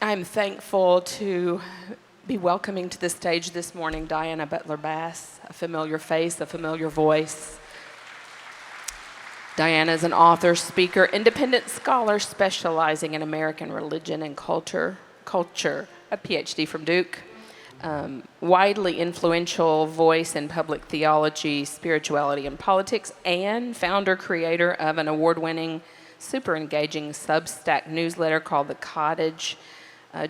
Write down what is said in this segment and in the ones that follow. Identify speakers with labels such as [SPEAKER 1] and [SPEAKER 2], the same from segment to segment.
[SPEAKER 1] I'm thankful to be welcoming to the stage this morning Diana Butler Bass, a familiar face, a familiar voice. Diana is an author, speaker, independent scholar specializing in American religion and culture, a Ph.D. from Duke, widely influential voice in public theology, spirituality, and politics, and founder-creator of an award-winning, super engaging Substack newsletter called The Cottage.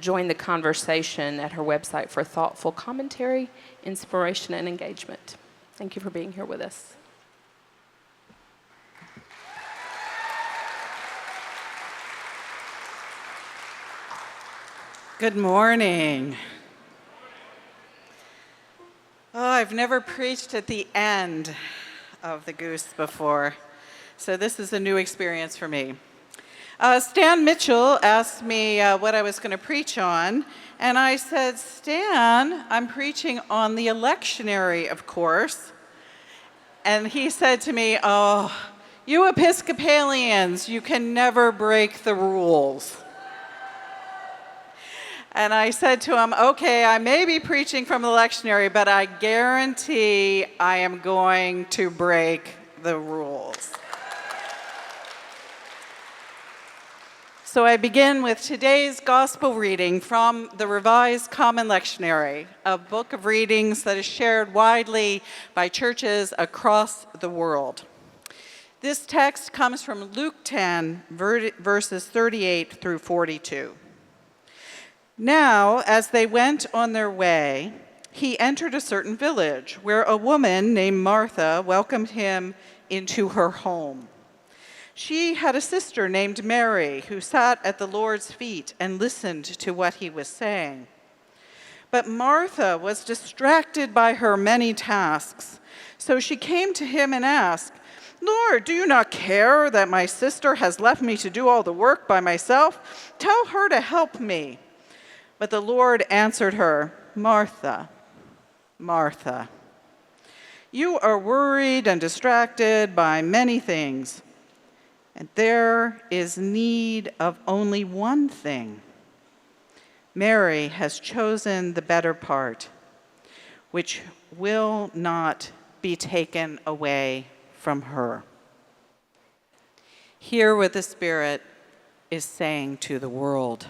[SPEAKER 1] Join the conversation at her website for thoughtful commentary, inspiration, and engagement. Thank you for being here with us.
[SPEAKER 2] Good morning. Oh, I've never preached at the end of the Goose before, so this is a new experience for me. Stan Mitchell asked me what I was going to preach on, and I said, Stan, I'm preaching on the Lectionary, of course. And he said to me, oh, you Episcopalians, you can never break the rules. And I said to him, okay, I may be preaching from the Lectionary, but I guarantee I am going to break the rules. So I begin with today's gospel reading from the Revised Common Lectionary, a book of readings that is shared widely by churches across the world. This text comes from Luke 10, verses 38 through 42. Now, as they went on their way, he entered a certain village where a woman named Martha welcomed him into her home. She had a sister named Mary who sat at the Lord's feet and listened to what he was saying. But Martha was distracted by her many tasks, so she came to him and asked, Lord, do you not care that my sister has left me to do all the work by myself? Tell her to help me. But the Lord answered her, Martha, Martha, you are worried and distracted by many things, and there is need of only one thing. Mary has chosen the better part, which will not be taken away from her. Hear what the Spirit is saying to the world.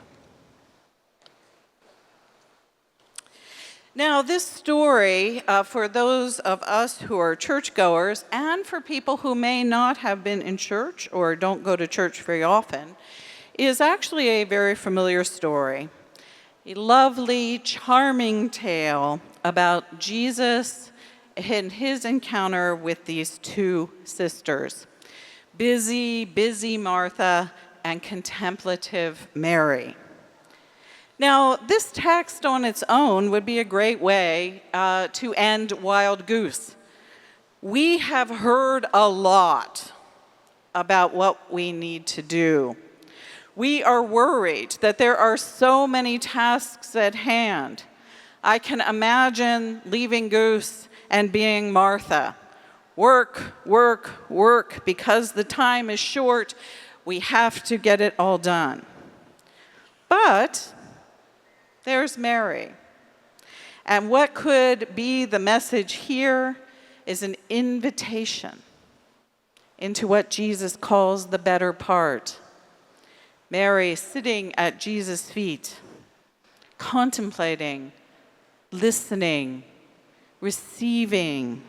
[SPEAKER 2] Now, this story, for those of us who are churchgoers and for people who may not have been in church or don't go to church very often, is actually a very familiar story. A lovely, charming tale about Jesus and his encounter with these two sisters, busy Martha and contemplative Mary. Now, this text on its own would be a great way to end Wild Goose. We have heard a lot about what we need to do. We are worried that there are so many tasks at hand. I can imagine leaving Goose and being Martha. Work, because the time is short. We have to get it all done. But there's Mary. And what could be the message here is an invitation into what Jesus calls the better part. Mary sitting at Jesus' feet, contemplating, listening, receiving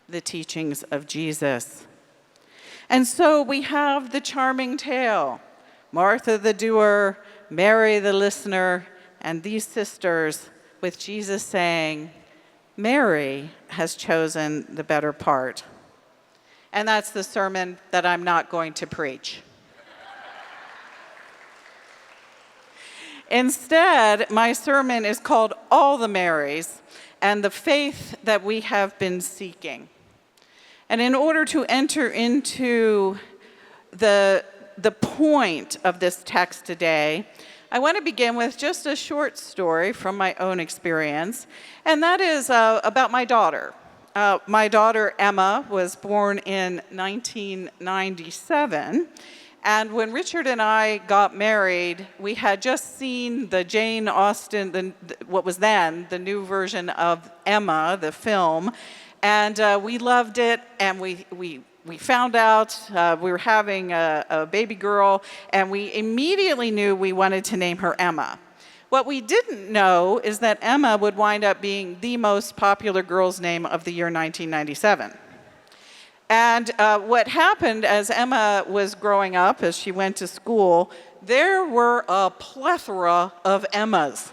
[SPEAKER 2] the teachings of Jesus. And so we have the charming tale, Martha the doer, Mary the listener, and these sisters with Jesus saying, Mary has chosen the better part. And that's the sermon that I'm not going to preach. Instead, my sermon is called All the Marys and the Faith That We Have Been Seeking. And in order to enter into the point of this text today, I want to begin with just a short story from my own experience, and that is about my daughter. My daughter, Emma, was born in 1997, And when Richard and I got married, we had just seen the Jane Austen, what was then the new version of Emma, the film, and we loved it, and we found out we were having a baby girl, and we immediately knew we wanted to name her Emma. What we didn't know is that Emma would wind up being the most popular girl's name of the year 1997. And what happened as Emma was growing up, as she went to school, there were a plethora of Emmas.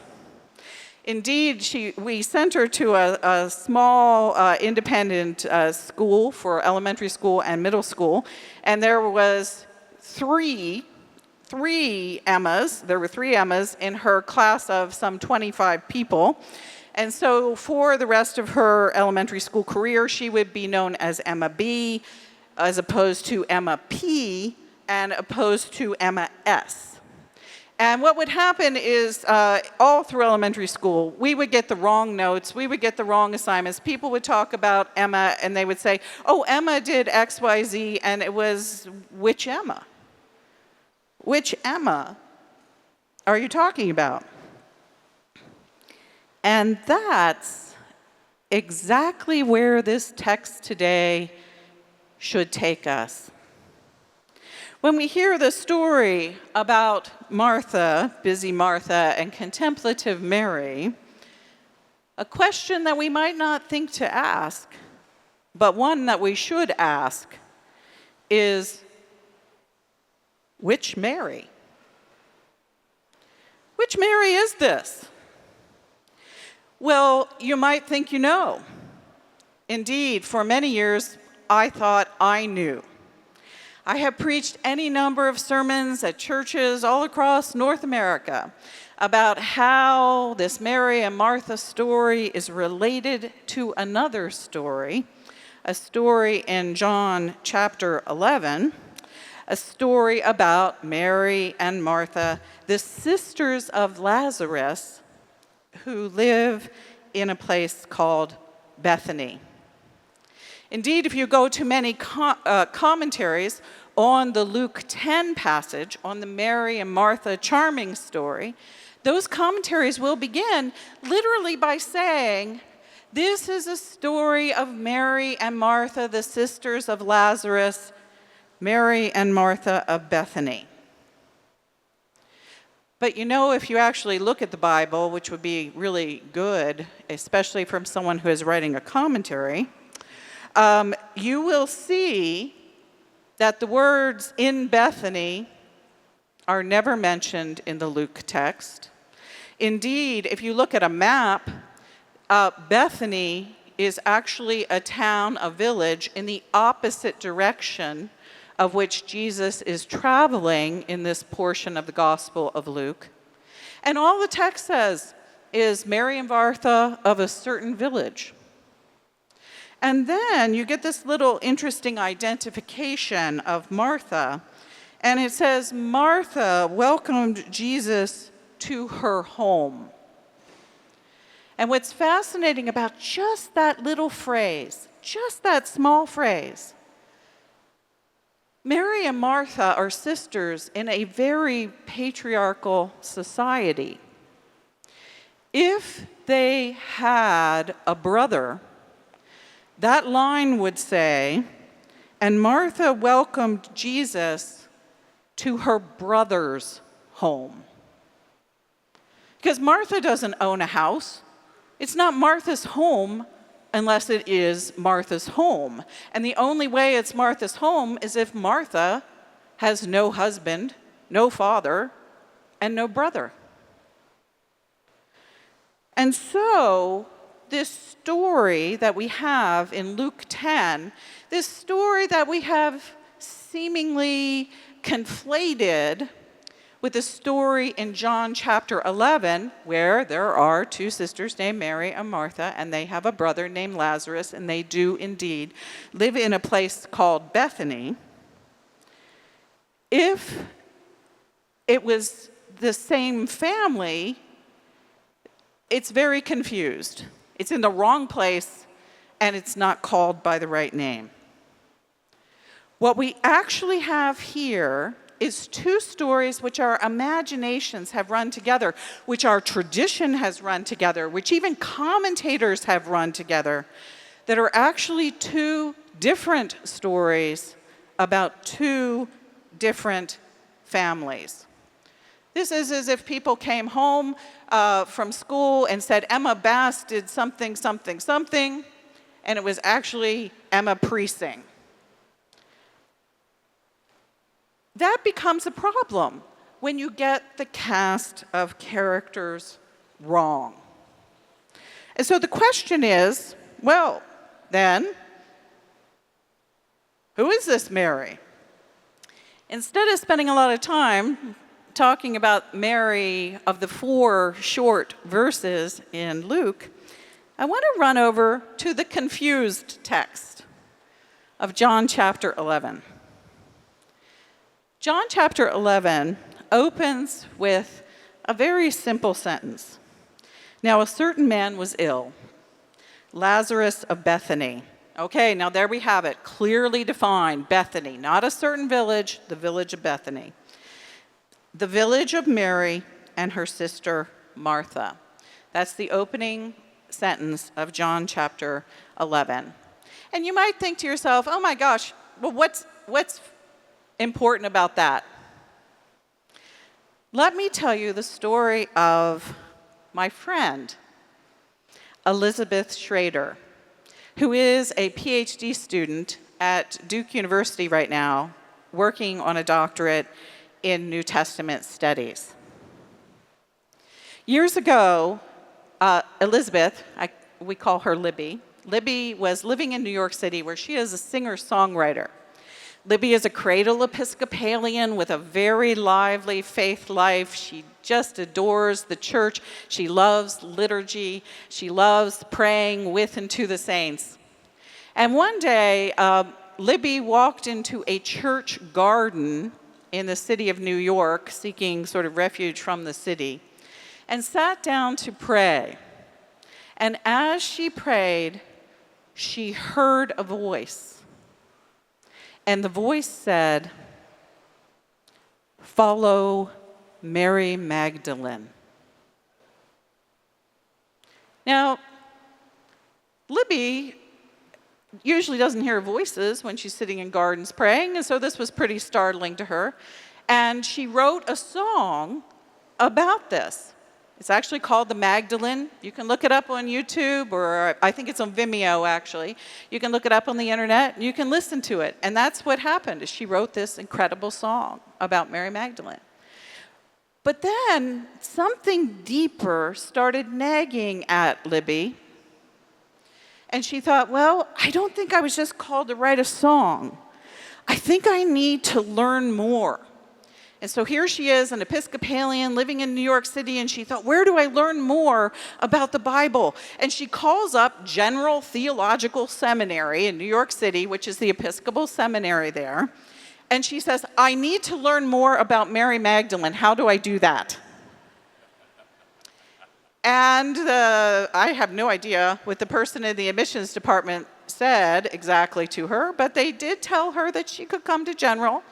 [SPEAKER 2] Indeed, we sent her to a small independent school for elementary school and middle school, and there was three Emmas. There were three Emmas in her class of some 25 people. And so for the rest of her elementary school career, she would be known as Emma B, as opposed to Emma P, and opposed to Emma S. And what would happen is all through elementary school, we would get the wrong notes, we would get the wrong assignments. People would talk about Emma, and they would say, oh, Emma did X, Y, Z, and it was, which Emma? Which Emma are you talking about? And that's exactly where this text today should take us. When we hear the story about Martha, busy Martha, and contemplative Mary, a question that we might not think to ask, but one that we should ask, is, which Mary? Which Mary is this? Well, you might think you know. Indeed, for many years, I thought I knew. I have preached any number of sermons at churches all across North America about how this Mary and Martha story is related to another story, a story in John chapter 11, a story about Mary and Martha, the sisters of Lazarus, who live in a place called Bethany. Indeed, if you go to many commentaries on the Luke 10 passage, on the Mary and Martha charming story, those commentaries will begin literally by saying, this is a story of Mary and Martha, the sisters of Lazarus, Mary and Martha of Bethany. But you know, if you actually look at the Bible, which would be really good, especially from someone who is writing a commentary, you will see that the words in Bethany are never mentioned in the Luke text. Indeed, if you look at a map, Bethany is actually a town, a village, in the opposite direction of which Jesus is traveling in this portion of the Gospel of Luke. And all the text says is Mary and Martha of a certain village. And then you get this little interesting identification of Martha, and it says, Martha welcomed Jesus to her home. And what's fascinating about just that little phrase, just that small phrase, Mary and Martha are sisters in a very patriarchal society. If they had a brother, that line would say, and Martha welcomed Jesus to her brother's home. Because Martha doesn't own a house. It's not Martha's home unless it is Martha's home. And the only way it's Martha's home is if Martha has no husband, no father, and no brother. And so, this story that we have in Luke 10, this story that we have seemingly conflated with the story in John chapter 11, where there are two sisters named Mary and Martha, and they have a brother named Lazarus, and they do indeed live in a place called Bethany. If it was the same family, it's very confused. It's in the wrong place, and it's not called by the right name. What we actually have here is two stories which our imaginations have run together, which our tradition has run together, which even commentators have run together, that are actually two different stories about two different families. This is as if people came home from school and said, Emma Bass did something, something, something, and it was actually Emma Precinct. That becomes a problem when you get the cast of characters wrong. And so the question is, well, then, who is this Mary? Instead of spending a lot of time talking about Mary of the 4 short verses in Luke, I want to run over to the confused text of John chapter 11. John chapter 11 opens with a very simple sentence. Now a certain man was ill, Lazarus of Bethany. Okay, now there we have it, clearly defined, Bethany, not a certain village, the village of Bethany. The village of Mary and her sister Martha. That's the opening sentence of John chapter 11. And you might think to yourself, oh my gosh, well what's important about that? Let me tell you the story of my friend, Elizabeth Schrader, who is a Ph.D. student at Duke University right now, working on a doctorate in New Testament studies. Years ago, Elizabeth, we call her Libby, Libby was living in New York City where she is a singer-songwriter. Libby is a cradle Episcopalian with a very lively faith life. She just adores the church. She loves liturgy. She loves praying with and to the saints. And one day, Libby walked into a church garden in the city of New York, seeking sort of refuge from the city, and sat down to pray. And as she prayed, she heard a voice. And the voice said, "Follow Mary Magdalene." Now, Libby usually doesn't hear voices when she's sitting in gardens praying, and so this was pretty startling to her. And she wrote a song about this. It's actually called the Magdalene. You can look it up on YouTube, or I think it's on Vimeo, actually. You can look it up on the internet, and you can listen to it. And that's what happened, is she wrote this incredible song about Mary Magdalene. But then something deeper started nagging at Libby. And she thought, well, I don't think I was just called to write a song. I think I need to learn more. And so here she is, an Episcopalian living in New York City, and she thought, where do I learn more about the Bible? And she calls up General Theological Seminary in New York City, which is the Episcopal seminary there. And she says, I need to learn more about Mary Magdalene. How do I do that? And I have no idea what the person in the admissions department said exactly to her, but they did tell her that she could come to General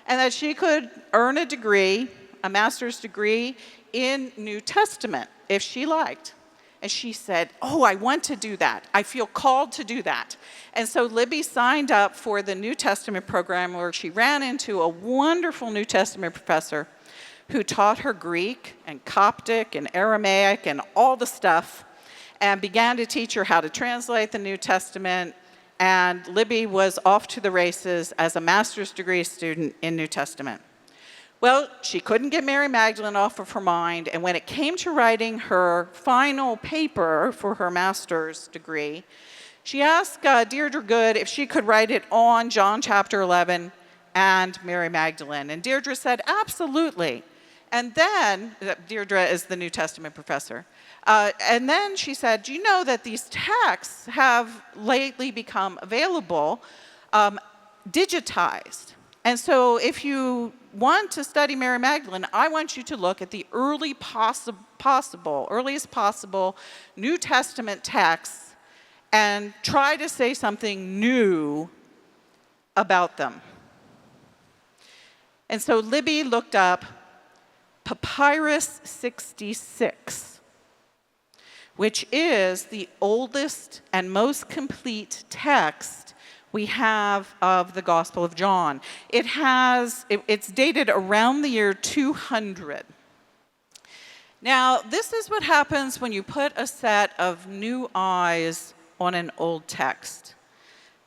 [SPEAKER 2] and that she could earn a degree, a master's degree in New Testament, if she liked. And she said, oh, I want to do that. I feel called to do that. And so Libby signed up for the New Testament program, where she ran into a wonderful New Testament professor who taught her Greek and Coptic and Aramaic and all the stuff, and began to teach her how to translate the New Testament. And Libby was off to the races as a master's degree student in New Testament. Well, she couldn't get Mary Magdalene off of her mind, and when it came to writing her final paper for her master's degree, she asked Deirdre Good if she could write it on John chapter 11 and Mary Magdalene. And Deirdre said, absolutely. And then, Deirdre is the New Testament professor. And then she said, do you know that these texts have lately become available, digitized? And so if you want to study Mary Magdalene, I want you to look at the earliest possible New Testament texts and try to say something new about them. And so Libby looked up Papyrus 66, which is the oldest and most complete text we have of the Gospel of John. It's dated around the year 200. Now, this is what happens when you put a set of new eyes on an old text.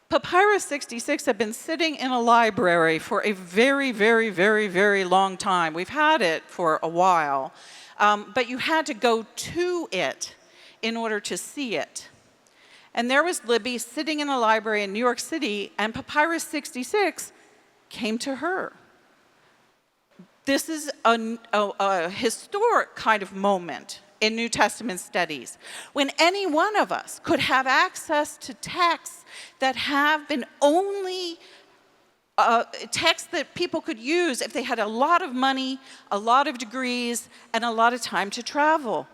[SPEAKER 2] Papyrus 66 had been sitting in a library for a very, very, very, very long time. We've had it for a while, but you had to go to it in order to see it. And there was Libby sitting in a library in New York City, and Papyrus 66 came to her. This is a historic kind of moment in New Testament studies, when any one of us could have access to texts that have been only texts that people could use if they had a lot of money, a lot of degrees, and a lot of time to travel.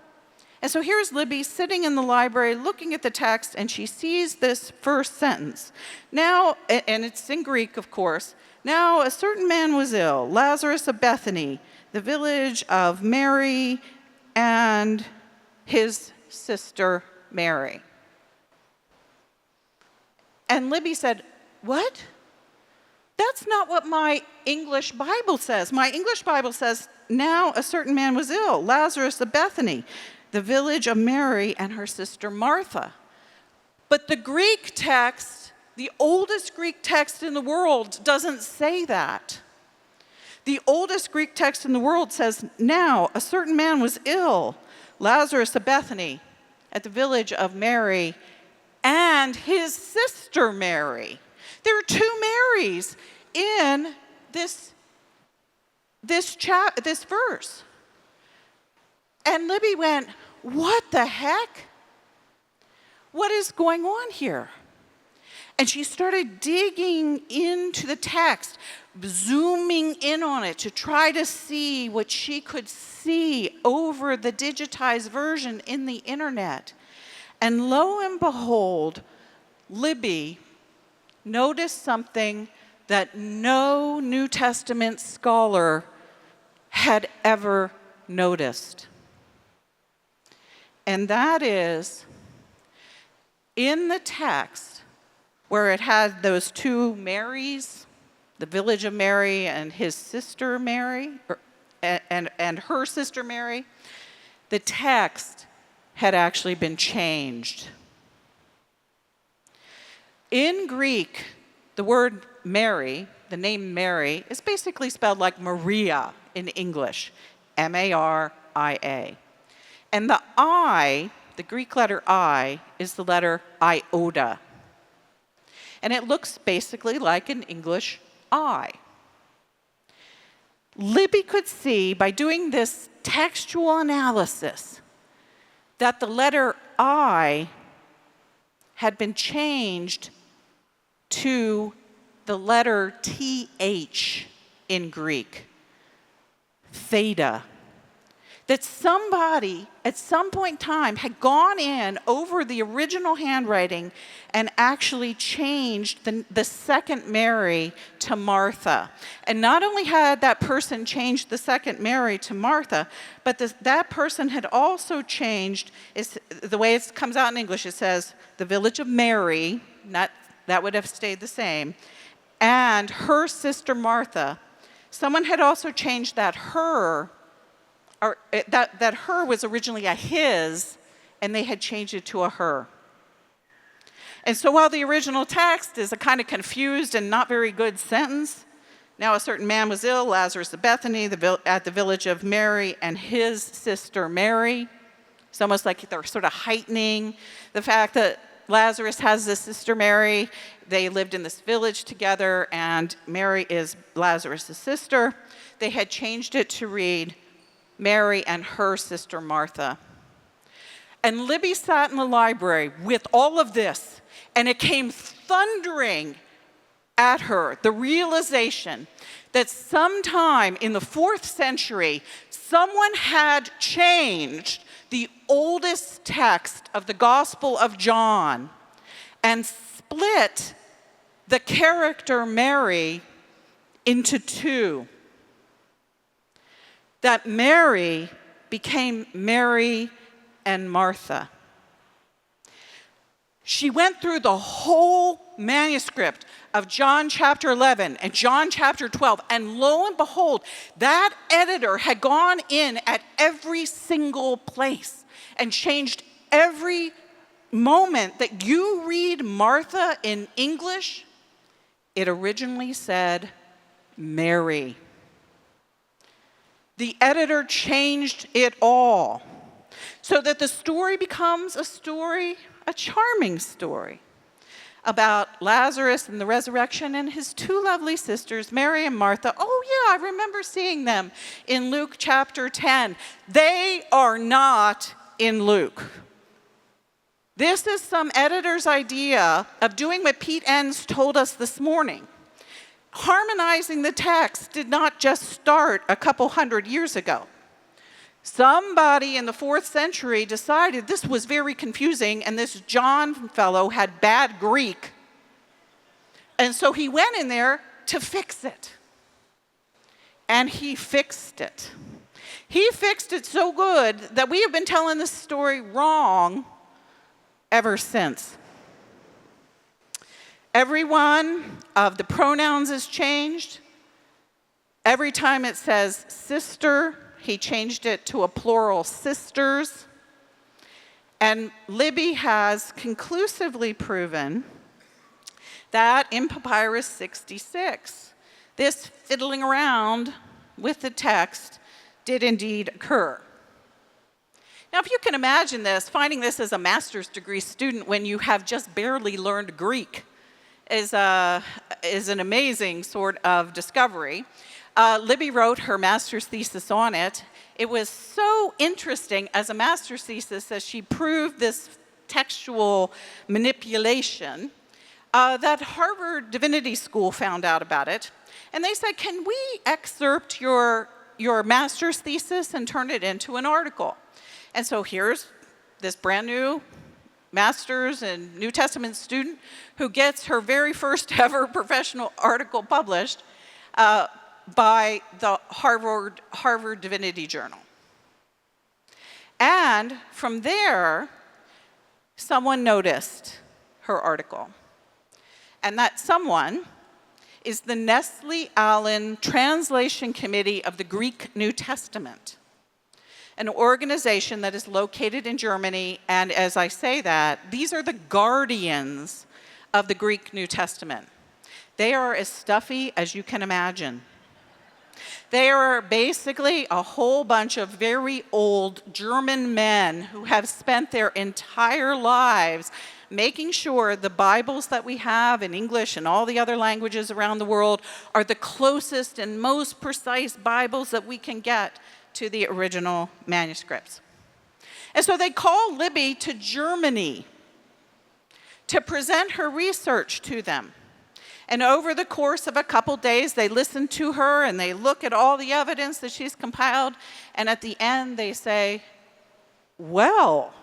[SPEAKER 2] And so here's Libby sitting in the library looking at the text, and she sees this first sentence. Now, and it's in Greek, of course. Now, a certain man was ill, Lazarus of Bethany, the village of Mary and his sister Mary. And Libby said, "What? That's not what my English Bible says. My English Bible says, now a certain man was ill, Lazarus of Bethany, the village of Mary and her sister Martha." But the Greek text, the oldest Greek text in the world, doesn't say that. The oldest Greek text in the world says, now a certain man was ill, Lazarus of Bethany, at the village of Mary and his sister Mary. There are two Marys in this verse. And Libby went, what the heck? What is going on here? And she started digging into the text, zooming in on it to try to see what she could see over the digitized version in the internet. And lo and behold, Libby noticed something that no New Testament scholar had ever noticed. And that is, in the text, where it had those two Marys, the village of Mary and his sister Mary, and her sister Mary, the text had actually been changed. In Greek, the word Mary, the name Mary, is basically spelled like Maria in English, M-A-R-I-A. And the I, the Greek letter I, is the letter iota. And it looks basically like an English I. Libby could see, by doing this textual analysis, that the letter I had been changed to the letter TH in Greek, theta. That somebody at some point in time had gone in over the original handwriting and actually changed the second Mary to Martha. And not only had that person changed the second Mary to Martha, but that person had also changed, the way it comes out in English, it says the village of Mary, that would have stayed the same, and her sister Martha. Someone had also changed that her, or that her was originally a his, and they had changed it to a her. And so while the original text is a kind of confused and not very good sentence, now a certain man was ill, Lazarus of Bethany, at the village of Mary and his sister Mary. It's almost like they're sort of heightening the fact that Lazarus has this sister Mary. They lived in this village together, and Mary is Lazarus' sister. They had changed it to read Mary and her sister Martha. And Libby sat in the library with all of this, and it came thundering at her, the realization that sometime in the 4th century, someone had changed the oldest text of the Gospel of John and split the character Mary into two. that Mary became Mary and Martha. She went through the whole manuscript of John chapter 11 and John chapter 12, and lo and behold, that editor had gone in at every single place and changed every moment that you read Martha in English. It originally said Mary. The editor changed it all so that the story becomes a charming story about Lazarus and the resurrection and his two lovely sisters, Mary and Martha. Oh yeah, I remember seeing them in Luke chapter 10. They are not in Luke. This is some editor's idea of doing what Pete Enns told us this morning. Harmonizing the text did not just start a couple hundred years ago. Somebody in the 4th century decided this was very confusing, and this John fellow had bad Greek. And so he went in there to fix it. And he fixed it. He fixed it so good that we have been telling this story wrong ever since. Every one of the pronouns is changed. Every time it says sister, he changed it to a plural sisters. And Libby has conclusively proven that in Papyrus 66, this fiddling around with the text did indeed occur. Now, if you can imagine this, finding this as a master's degree student when you have just barely learned Greek is an amazing sort of discovery. Libby wrote her master's thesis on it. It was so interesting as a master's thesis as she proved this textual manipulation that Harvard Divinity School found out about it. And they said, can we excerpt your master's thesis and turn it into an article? And so here's this brand new master's in New Testament student who gets her very first ever professional article published by the Harvard Divinity Journal. And from there, someone noticed her article. And that someone is the Nestle Allen Translation Committee of the Greek New Testament, an organization that is located in Germany. And as I say that, these are the guardians of the Greek New Testament. They are as stuffy as you can imagine. They are basically a whole bunch of very old German men who have spent their entire lives making sure the Bibles that we have in English and all the other languages around the world are the closest and most precise Bibles that we can get to the original manuscripts. And so they call Libby to Germany to present her research to them. And over the course of a couple days, they listen to her and they look at all the evidence that she's compiled. And at the end, they say, well,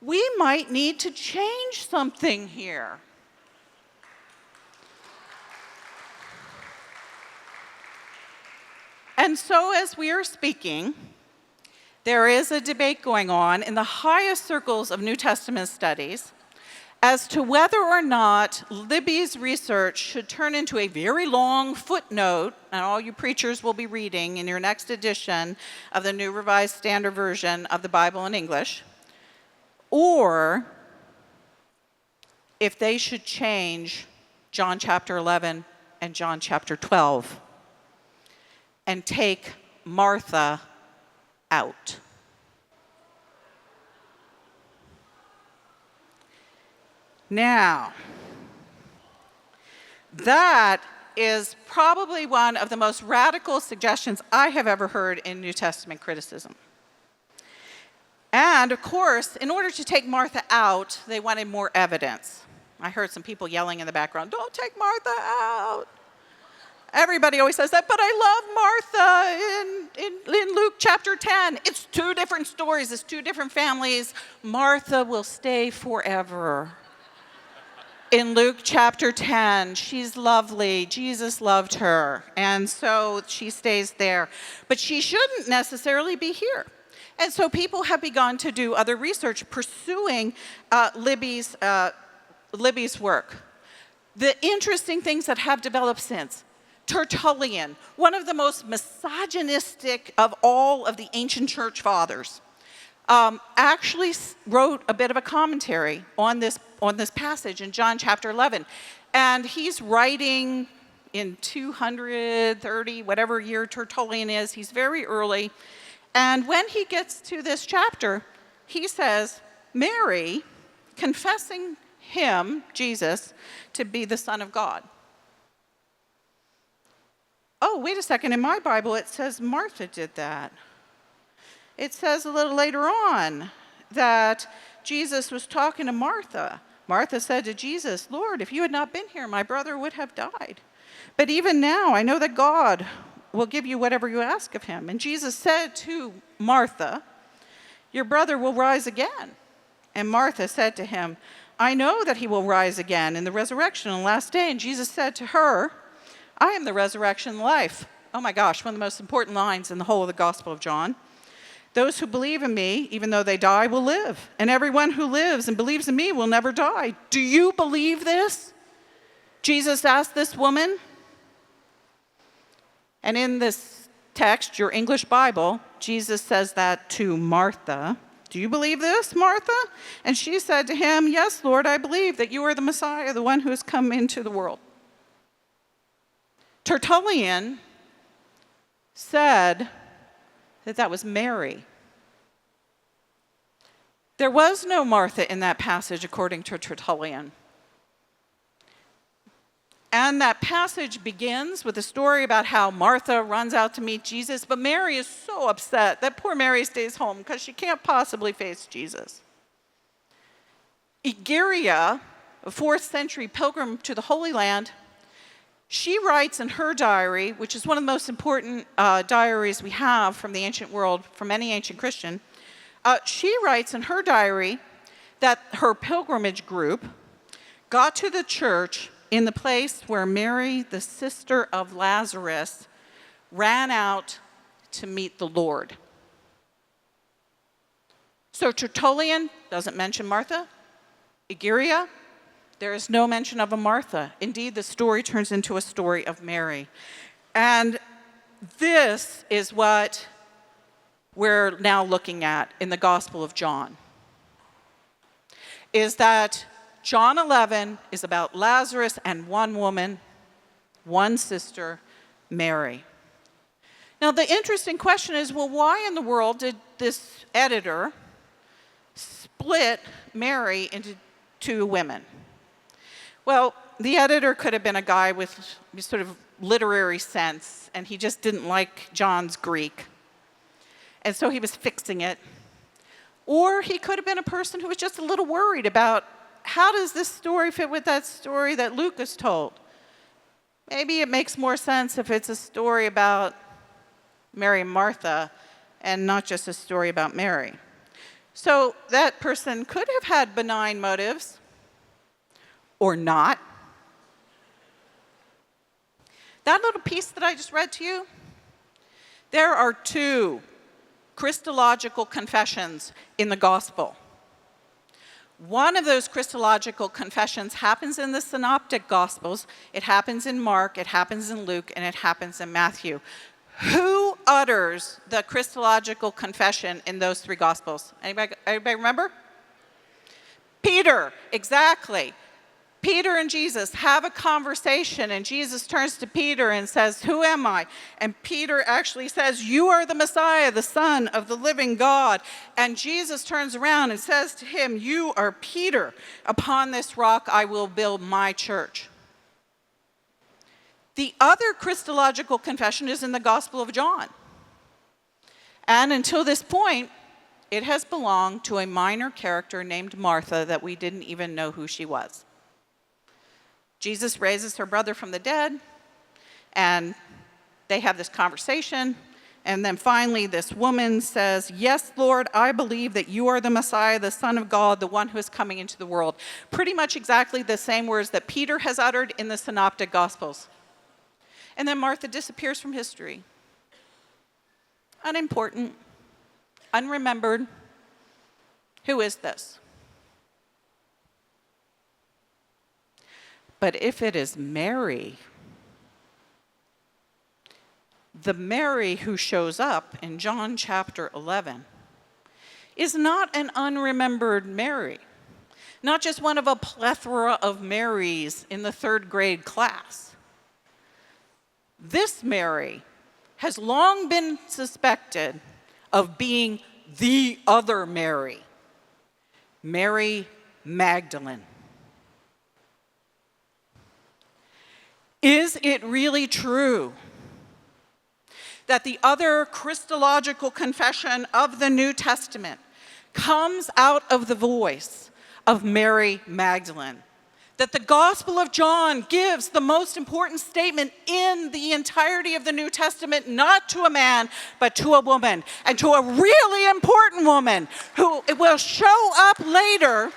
[SPEAKER 2] we might need to change something here. And so as we are speaking, there is a debate going on in the highest circles of New Testament studies as to whether or not Libby's research should turn into a very long footnote, and all you preachers will be reading in your next edition of the New Revised Standard Version of the Bible in English, or if they should change John chapter 11 and John chapter 12 and take Martha out. Now, that is probably one of the most radical suggestions I have ever heard in New Testament criticism. And of course, in order to take Martha out, they wanted more evidence. I heard some people yelling in the background, "Don't take Martha out." Everybody always says that, but I love Martha in Luke chapter 10. It's two different stories, it's two different families. Martha will stay forever. in Luke chapter 10. She's lovely. Jesus loved her. And so she stays there. But she shouldn't necessarily be here. And so people have begun to do other research pursuing Libby's work. The interesting things that have developed since. Tertullian, one of the most misogynistic of all of the ancient church fathers, actually wrote a bit of a commentary on this passage in John chapter 11. And he's writing in 230, whatever year Tertullian is. He's very early. And when he gets to this chapter, he says, Mary, confessing him, Jesus, to be the Son of God. Oh, wait a second. In my Bible, it says Martha did that. It says a little later on that Jesus was talking to Martha. Martha said to Jesus, Lord, if you had not been here, my brother would have died. But even now, I know that God will give you whatever you ask of him. And Jesus said to Martha, your brother will rise again. And Martha said to him, I know that he will rise again in the resurrection on the last day. And Jesus said to her, I am the resurrection and life. Oh my gosh, one of the most important lines in the whole of the Gospel of John. Those who believe in me, even though they die, will live. And everyone who lives and believes in me will never die. Do you believe this? Jesus asked this woman. And in this text, your English Bible, Jesus says that to Martha. Do you believe this, Martha? And she said to him, yes, Lord, I believe that you are the Messiah, the one who has come into the world. Tertullian said that that was Mary. There was no Martha in that passage, according to Tertullian. And that passage begins with a story about how Martha runs out to meet Jesus, but Mary is so upset that poor Mary stays home because she can't possibly face Jesus. Egeria, a 4th century pilgrim to the Holy Land, she writes in her diary, which is one of the most important diaries we have from the ancient world, from any ancient Christian. She writes in her diary that her pilgrimage group got to the church in the place where Mary, the sister of Lazarus, ran out to meet the Lord. So Tertullian doesn't mention Martha. Egeria, there is no mention of a Martha. Indeed, the story turns into a story of Mary. And this is what we're now looking at in the Gospel of John, is that John 11 is about Lazarus and one woman, one sister, Mary. Now, the interesting question is, well, why in the world did this editor split Mary into two women? Well, the editor could have been a guy with sort of literary sense, and he just didn't like John's Greek. And so he was fixing it. Or he could have been a person who was just a little worried about, how does this story fit with that story that Luke has told? Maybe it makes more sense if it's a story about Mary and Martha and not just a story about Mary. So that person could have had benign motives or not. That little piece that I just read to you, there are 2 Christological confessions in the gospel. One of those Christological confessions happens in the Synoptic Gospels. It happens in Mark, it happens in Luke, and it happens in Matthew. Who utters the Christological confession in those 3 Gospels? Anybody remember? Peter, exactly. Peter and Jesus have a conversation, and Jesus turns to Peter and says, who am I? And Peter actually says, you are the Messiah, the Son of the living God. And Jesus turns around and says to him, you are Peter. Upon this rock I will build my church. The other Christological confession is in the Gospel of John. And until this point, it has belonged to a minor character named Martha that we didn't even know who she was. Jesus raises her brother from the dead, and they have this conversation, And then finally, this woman says, "Yes, Lord, I believe that you are the Messiah, the Son of God, the one who is coming into the world." Pretty much exactly the same words that Peter has uttered in the Synoptic Gospels. And then Martha disappears from history. Unimportant, unremembered. Who is this? But if it is Mary, the Mary who shows up in John chapter 11 is not an unremembered Mary, not just one of a plethora of Marys in the 3rd grade class. This Mary has long been suspected of being the other Mary, Mary Magdalene. Is it really true that the other Christological confession of the New Testament comes out of the voice of Mary Magdalene? That the Gospel of John gives the most important statement in the entirety of the New Testament, not to a man, but to a woman, and to a really important woman who will show up later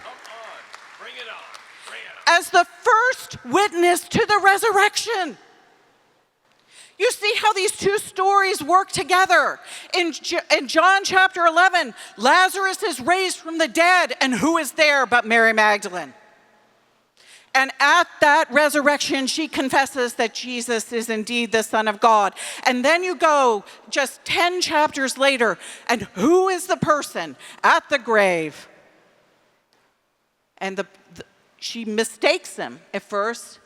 [SPEAKER 2] as the first witness to the resurrection. You see how these two stories work together. In John chapter 11, Lazarus is raised from the dead, and who is there but Mary Magdalene? And at that resurrection, she confesses that Jesus is indeed the Son of God. And then you go just 10 chapters later, and who is the person at the grave? And she mistakes him at first,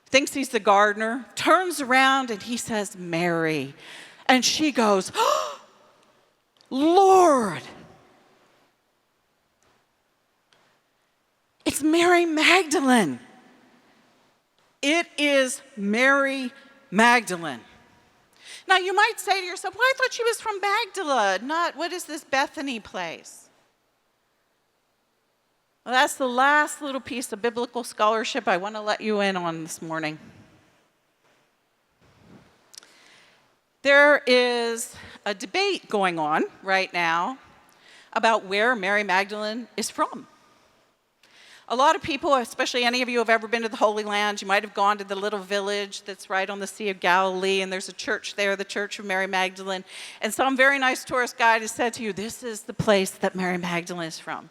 [SPEAKER 2] thinks he's the gardener, turns around, and he says, "Mary." And she goes, "Oh, Lord." It's Mary Magdalene. It is Mary Magdalene. Now, you might say to yourself, "Well, I thought she was from Magdala, not, what is this Bethany place?" Well, that's the last little piece of biblical scholarship I want to let you in on this morning. There is a debate going on right now about where Mary Magdalene is from. A lot of people, especially any of you who have ever been to the Holy Land, you might have gone to the little village that's right on the Sea of Galilee, and there's a church there, the Church of Mary Magdalene. And some very nice tourist guide has said to you, "This is the place that Mary Magdalene is from."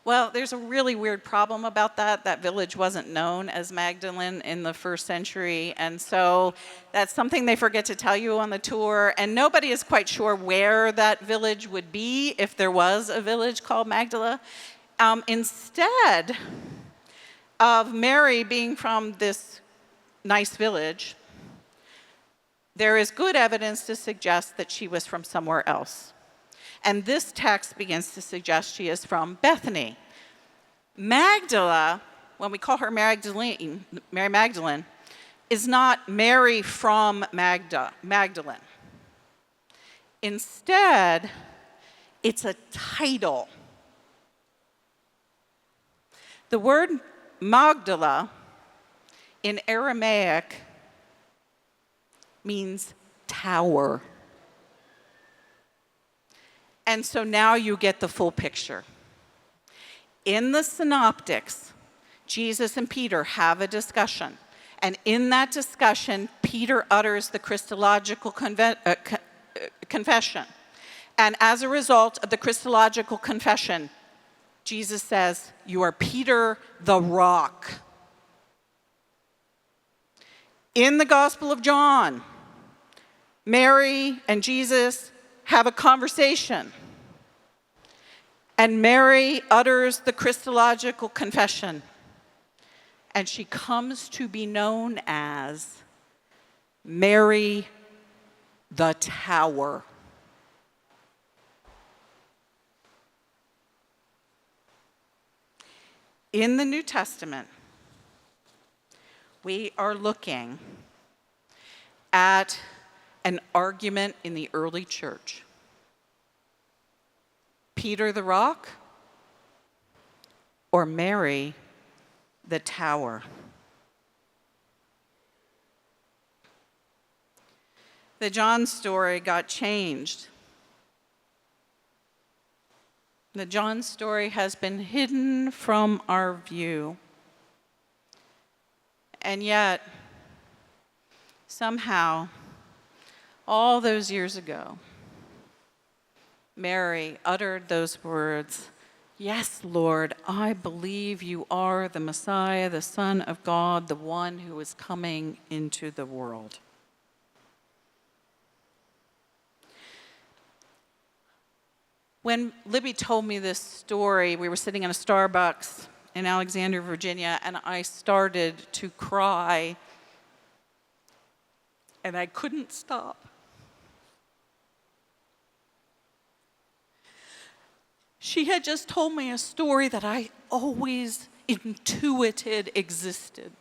[SPEAKER 2] Well, there's a really weird problem about that. That village wasn't known as Magdalene in the 1st century, and so that's something they forget to tell you on the tour, and nobody is quite sure where that village would be if there was a village called Magdala. Instead of Mary being from this nice village, there is good evidence to suggest that she was from somewhere else. And this text begins to suggest she is from Bethany. Magdala, when we call her Mary Magdalene, is not Mary from Magdalene. Instead, it's a title. The word Magdala in Aramaic means tower. And so now you get the full picture. In the Synoptics, Jesus and Peter have a discussion. And in that discussion, Peter utters the Christological confession. And as a result of the Christological confession, Jesus says, "You are Peter the rock." In the Gospel of John, Mary and Jesus have a conversation. And Mary utters the Christological confession. And she comes to be known as Mary the Tower. In the New Testament, we are looking at an argument in the early church. Peter the rock or Mary the tower? the John story got changed. The John story has been hidden from our view. And yet, somehow, all those years ago, Mary uttered those words, "Yes, Lord, I believe you are the Messiah, the Son of God, the one who is coming into the world." When Libby told me this story, we were sitting in a Starbucks in Alexandria, Virginia, and I started to cry, and I couldn't stop. She had just told me a story that I always intuited existed.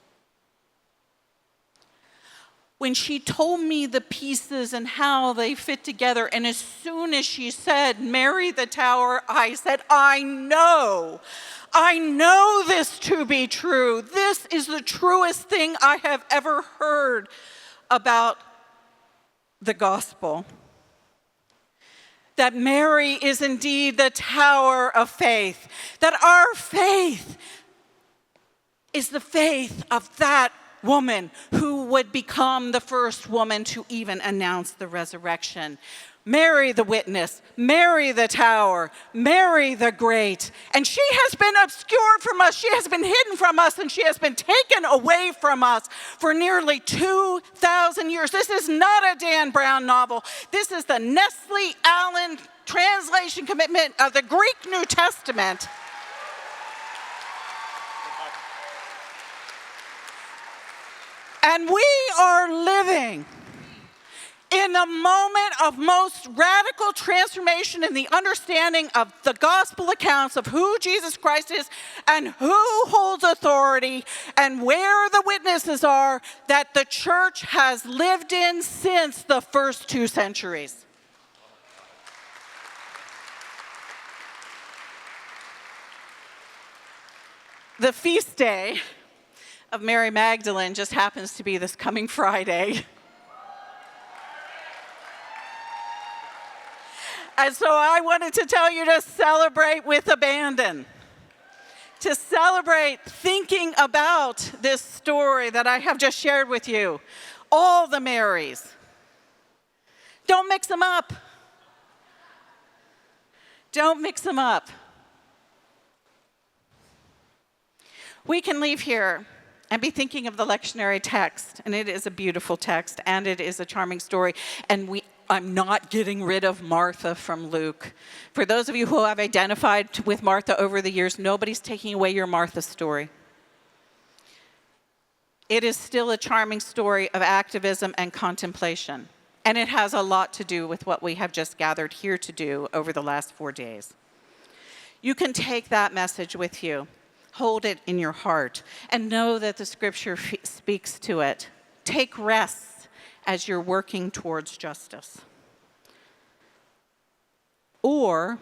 [SPEAKER 2] When she told me the pieces and how they fit together, and as soon as she said, "Mary the Tower," I said, I know this to be true. This is the truest thing I have ever heard about the gospel. That Mary is indeed the tower of faith. That our faith is the faith of that woman who would become the first woman to even announce the resurrection. Mary the witness, Mary the tower, Mary the great. And she has been obscured from us, she has been hidden from us, and she has been taken away from us for nearly 2,000 years. This is not a Dan Brown novel. This is the Nestle Allen translation commitment of the Greek New Testament. And we are living in the moment of most radical transformation in the understanding of the gospel accounts of who Jesus Christ is and who holds authority and where the witnesses are that the church has lived in since the first 2 centuries. The feast day of Mary Magdalene just happens to be this coming Friday. And so I wanted to tell you to celebrate with abandon. To celebrate thinking about this story that I have just shared with you. All the Marys. Don't mix them up. Don't mix them up. We can leave here and be thinking of the lectionary text, and it is a beautiful text, and it is a charming story, and I'm not getting rid of Martha from Luke. For those of you who have identified with Martha over the years, nobody's taking away your Martha story. It is still a charming story of activism and contemplation, and it has a lot to do with what we have just gathered here to do over the last 4 days. You can take that message with you. Hold it in your heart and know that the scripture speaks to it. Take rest as you're working towards justice. Or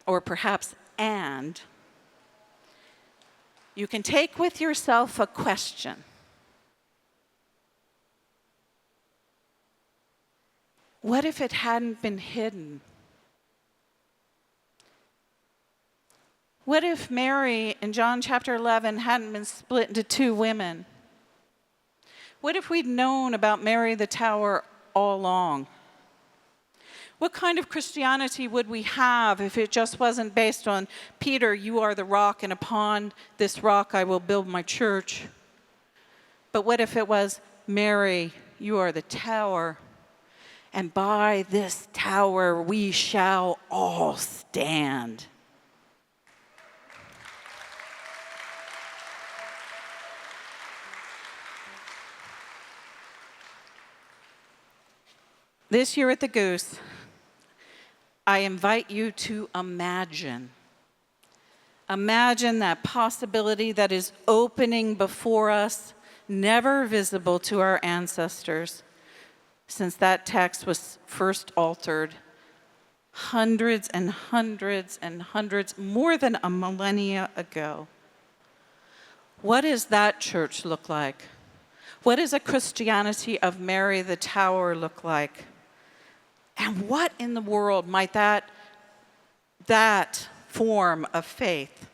[SPEAKER 2] perhaps, you can take with yourself a question. What if it hadn't been hidden? What if Mary in John chapter 11 hadn't been split into 2 women? What if we'd known about Mary the Tower all along? What kind of Christianity would we have if it just wasn't based on, Peter, you are the rock, and upon this rock I will build my church? But what if it was, Mary, you are the tower, and by this tower we shall all stand? This year at the Goose, I invite you to imagine. Imagine that possibility that is opening before us, never visible to our ancestors, since that text was first altered hundreds and hundreds and hundreds, more than a millennia ago. What does that church look like? What does a Christianity of Mary the Tower look like? And what in the world might that form of faith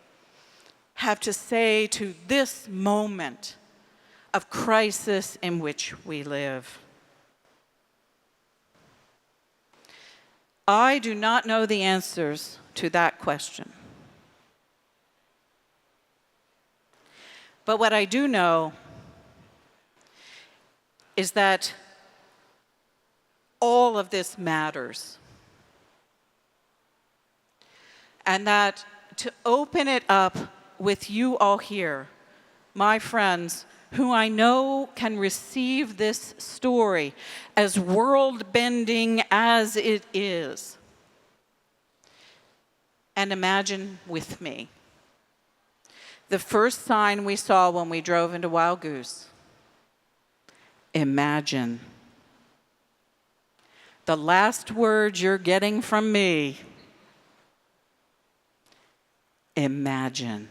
[SPEAKER 2] have to say to this moment of crisis in which we live? I do not know the answers to that question. But what I do know is that all of this matters. And that to open it up with you all here, my friends, who I know can receive this story as world-bending as it is, and imagine with me the first sign we saw when we drove into Wild Goose. Imagine. The last words you're getting from me. Imagine.